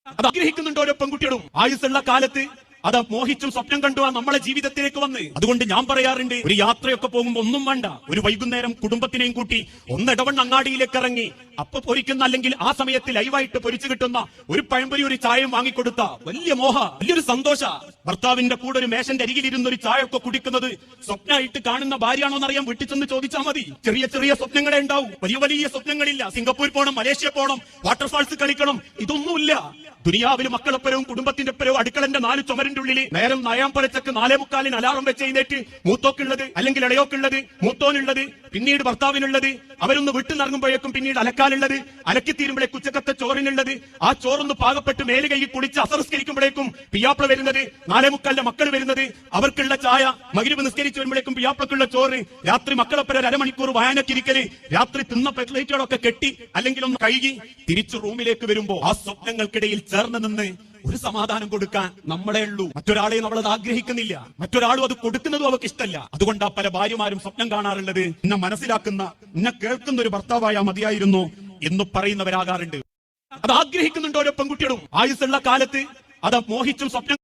അത് ആഗ്രഹിക്കുന്നുണ്ട് ഓരോ പെൺകുട്ടികളും. ആയുസ്സുള്ള കാലത്ത് അത് മോഹിച്ചും സ്വപ്നം കണ്ടു നമ്മളെ ജീവിതത്തിലേക്ക് വന്ന്. അതുകൊണ്ട് ഞാൻ പറയാറുണ്ട്, ഒരു യാത്രയൊക്കെ പോകുമ്പോ ഒന്നും വേണ്ട, ഒരു വൈകുന്നേരം കുടുംബത്തിനെയും കൂട്ടി ഒന്നിടവണ്ണം അങ്ങാടിയിലേക്ക് ഇറങ്ങി അപ്പൊ പൊരിക്കുന്ന, അല്ലെങ്കിൽ ആ സമയത്ത് ലൈവായിട്ട് പൊരിച്ചു കിട്ടുന്ന ഒരു പഴംപൊരി ഒരു ചായയും വാങ്ങിക്കൊടുത്ത വലിയ വലിയൊരു സന്തോഷ. ഭർത്താവിന്റെ കൂടെ ഒരു മേശന്റെ അരികിലിരുന്ന് ഒരു ചായ ഒക്കെ കുടിക്കുന്നത് സ്വപ്നമായിട്ട് കാണുന്ന ഭാര്യയാണോ എന്നറിയാൻ വീട്ടിൽ ചെന്ന് ചോദിച്ചാൽ മതി. ചെറിയ ചെറിയ സ്വപ്നങ്ങളെ ഉണ്ടാവും, വലിയ വലിയ സ്വപ്നങ്ങളില്ല. സിംഗപ്പൂർ പോകണം, മലേഷ്യ പോകണം, വാട്ടർഫാൾസ് കളിക്കണം, ഇതൊന്നുമില്ല. ദുനിയാവിൽ മക്കളൊപ്പരവും കുടുംബത്തിന്റെ ഒപ്പരവും അടുക്കളന്റെ 4 ചുമരിന്റെ ഉള്ളിൽ നേരം 4:45 4:45 അലാറം വെച്ച് എഴുന്നേറ്റ് മൂത്തോക്കുള്ളത് അല്ലെങ്കിൽ ഇളയോക്കുള്ളത്, മൂത്തോനുള്ളത്, പിന്നീട് ഭർത്താവിനുള്ളത്, അവരൊന്ന് വിട്ടുനിറങ്ങുമ്പോഴേക്കും പിന്നീട് അലക്കാനുള്ളത്, അലക്കിത്തീരുമ്പോഴേക്കും ഉച്ചക്കത്തെ ചോറിനുള്ളത്, ആ ചോറൊന്ന് പാകപ്പെട്ട് മേല് കൈ കുളിച്ച് അസംസ്കരിക്കുമ്പോഴേക്കും പിയാപ്പിള വരുന്നത്, 4:45 മക്കൾ വരുന്നത്, അവർക്കുള്ള ചായ, മഗ്‌രിബ് നിസ്കരിച്ചു വരുമ്പോഴേക്കും പിയാപ്പിളക്കുള്ള ചോറ്, രാത്രി മക്കളൊപ്പര 1/2 മണിക്കൂർ വായനക്കിരിക്കല്, രാത്രി തിന്ന പ്ലേറ്റുകളൊക്കെ കെട്ടി അല്ലെങ്കിൽ ഒന്ന് കഴുകി തിരിച്ചു റൂമിലേക്ക് വരുമ്പോ ആ സ്വപ്നങ്ങൾക്കിടയിൽ ചേർന്ന് നിന്ന് ഒരു സമാധാനം കൊടുക്കാൻ നമ്മളെ ഉള്ളൂ. മറ്റൊരാളെ നമ്മളത് ആഗ്രഹിക്കുന്നില്ല, മറ്റൊരാളും അത് കൊടുക്കുന്നതും അവർക്ക് ഇഷ്ടമല്ല. അതുകൊണ്ടാ പല ഭാര്യമാരും സ്വപ്നം കാണാറുള്ളത്, എന്നെ മനസ്സിലാക്കുന്ന, എന്നെ കേൾക്കുന്ന ഒരു ഭർത്താവായാ മതിയായിരുന്നു എന്ന് പറയുന്നവരാകാറുണ്ട്. അത് ആഗ്രഹിക്കുന്നുണ്ട് ഓരോ പെൺകുട്ടികളും. ആയുസ്സുള്ള കാലത്ത് അത് മോഹിച്ചും സ്വപ്നം